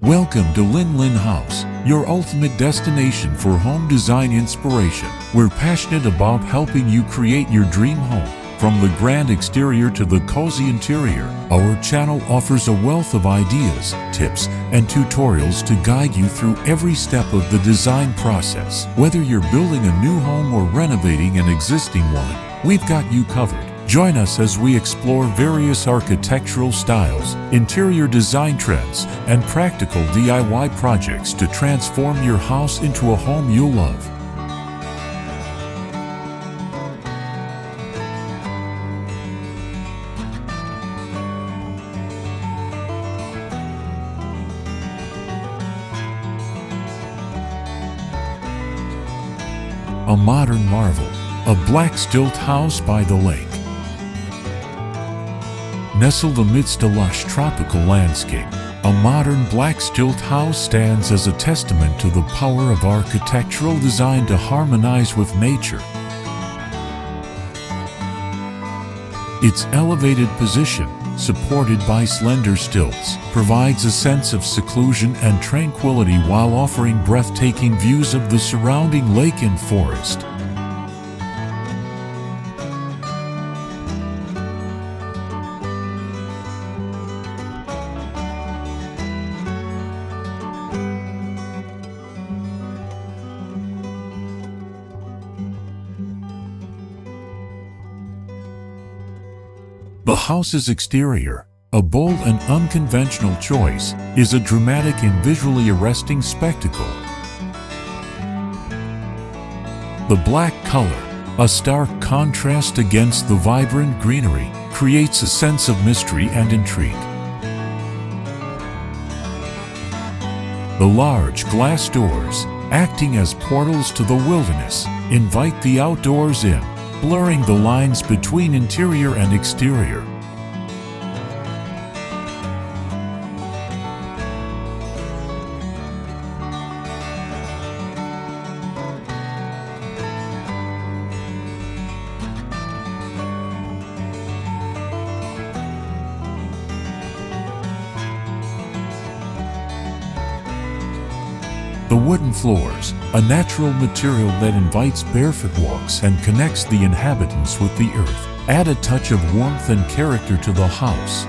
Welcome to Linh House, your ultimate destination for home design inspiration. We're passionate about helping you create your dream home. From the grand exterior to the cozy interior, our channel offers a wealth of ideas, tips, and tutorials to guide you through every step of the design process. Whether you're building a new home or renovating an existing one, we've got you covered. Join us as we explore various architectural styles, interior design trends, and practical DIY projects to transform your house into a home you'll love. A modern marvel, a black stilt house by the lake. Nestled amidst a lush tropical landscape, a modern black stilt house stands as a testament to the power of architectural design to harmonize with nature. Its elevated position, supported by slender stilts, provides a sense of seclusion and tranquility while offering breathtaking views of the surrounding lake and forest. The house's exterior, a bold and unconventional choice, is a dramatic and visually arresting spectacle. The black color, a stark contrast against the vibrant greenery, creates a sense of mystery and intrigue. The large glass doors, acting as portals to the wilderness, invite the outdoors in, blurring the lines between interior and exterior. The wooden floors, a natural material that invites barefoot walks and connects the inhabitants with the earth, add a touch of warmth and character to the house.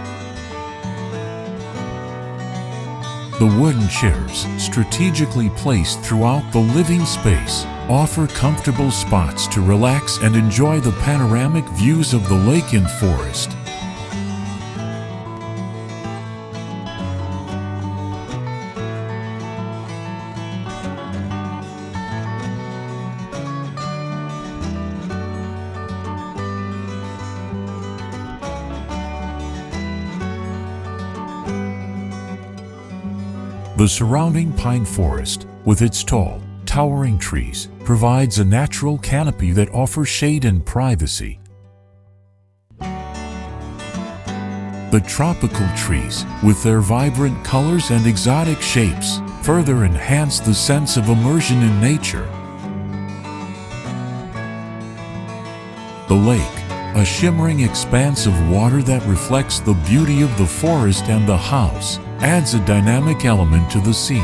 The wooden chairs, strategically placed throughout the living space, offer comfortable spots to relax and enjoy the panoramic views of the lake and forest. The surrounding pine forest, with its tall, towering trees, provides a natural canopy that offers shade and privacy. The tropical trees, with their vibrant colors and exotic shapes, further enhance the sense of immersion in nature. The lake, a shimmering expanse of water that reflects the beauty of the forest and the house, adds a dynamic element to the scene.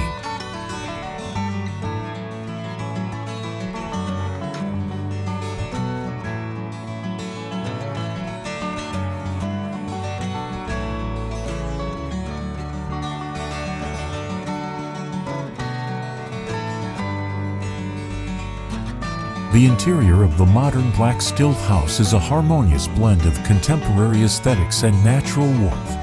The interior of the modern black stilt house is a harmonious blend of contemporary aesthetics and natural warmth.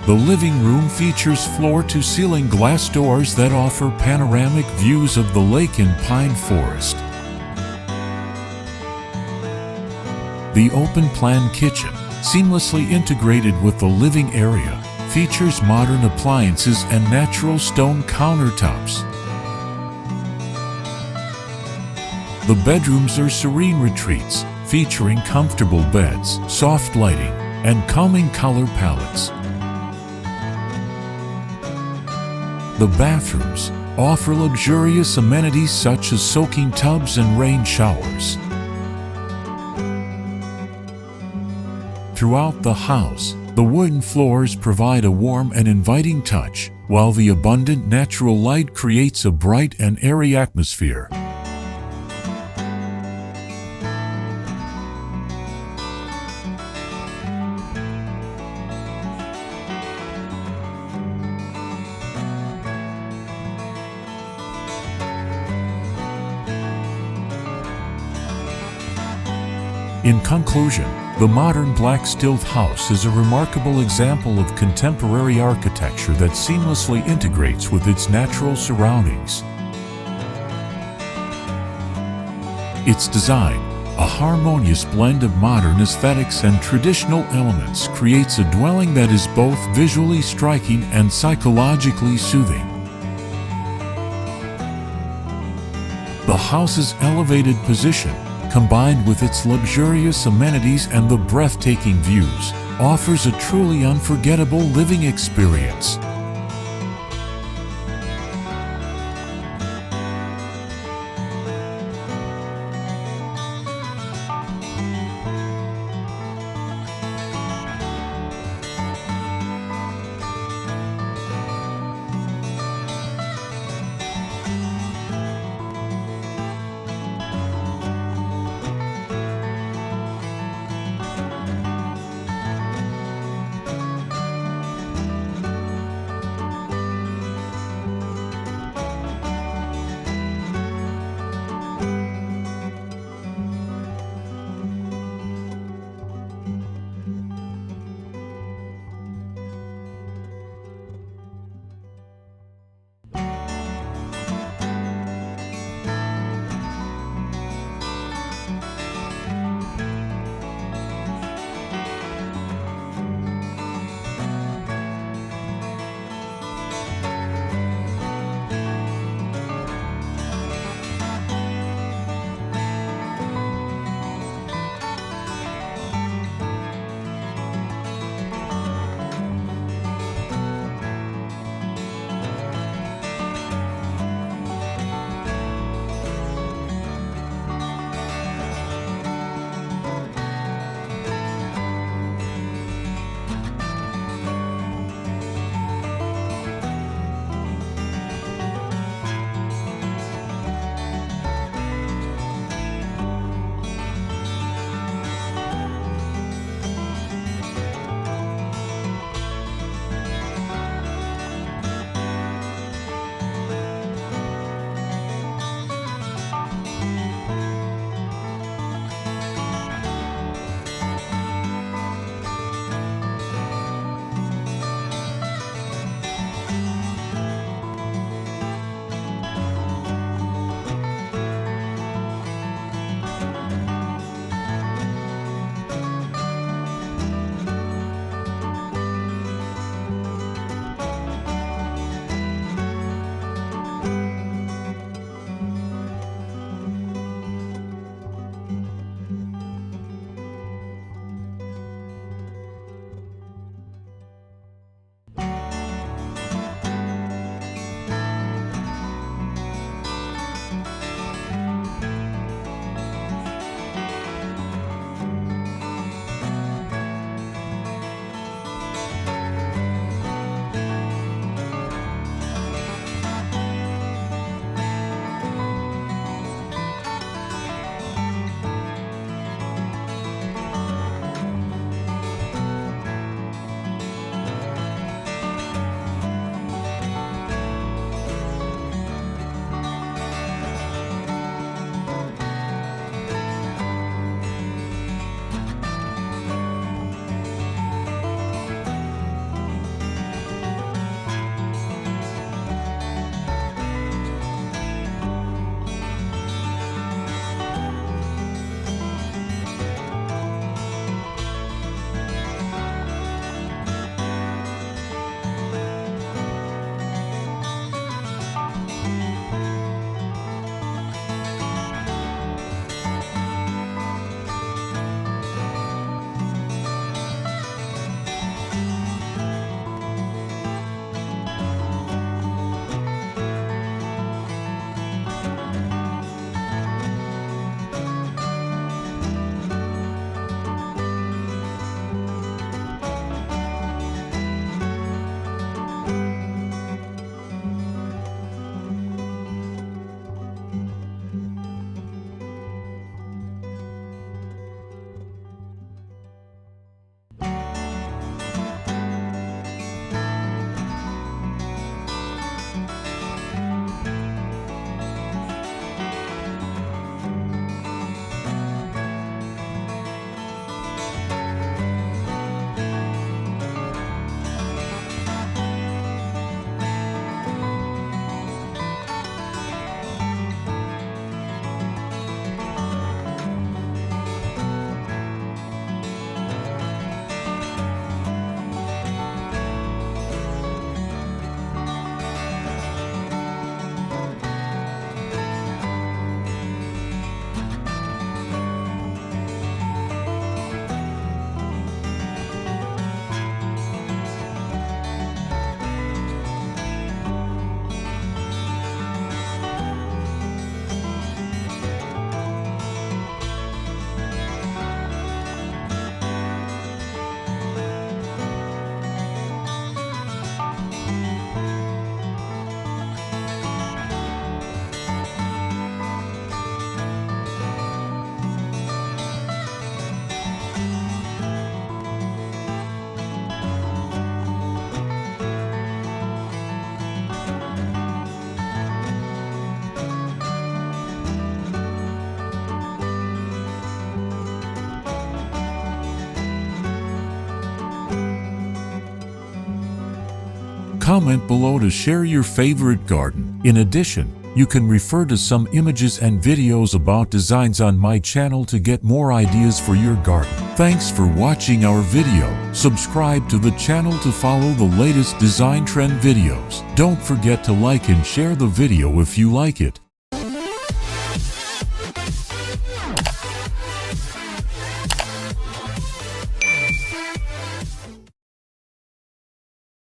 The living room features floor-to-ceiling glass doors that offer panoramic views of the lake and pine forest. The open-plan kitchen, seamlessly integrated with the living area, features modern appliances and natural stone countertops. The bedrooms are serene retreats, featuring comfortable beds, soft lighting, and calming color palettes. The bathrooms offer luxurious amenities such as soaking tubs and rain showers. Throughout the house, The wooden floors provide a warm and inviting touch, while the abundant natural light creates a bright and airy atmosphere. In conclusion, the modern black stilt house is a remarkable example of contemporary architecture that seamlessly integrates with its natural surroundings. Its design, a harmonious blend of modern aesthetics and traditional elements, creates a dwelling that is both visually striking and psychologically soothing. The house's elevated position, combined with its luxurious amenities and the breathtaking views, offers a truly unforgettable living experience. Comment below to share your favorite garden. In addition, you can refer to some images and videos about designs on my channel to get more ideas for your garden. Thanks for watching our video. Subscribe to the channel to follow the latest design trend videos. Don't forget to like and share the video if you like it.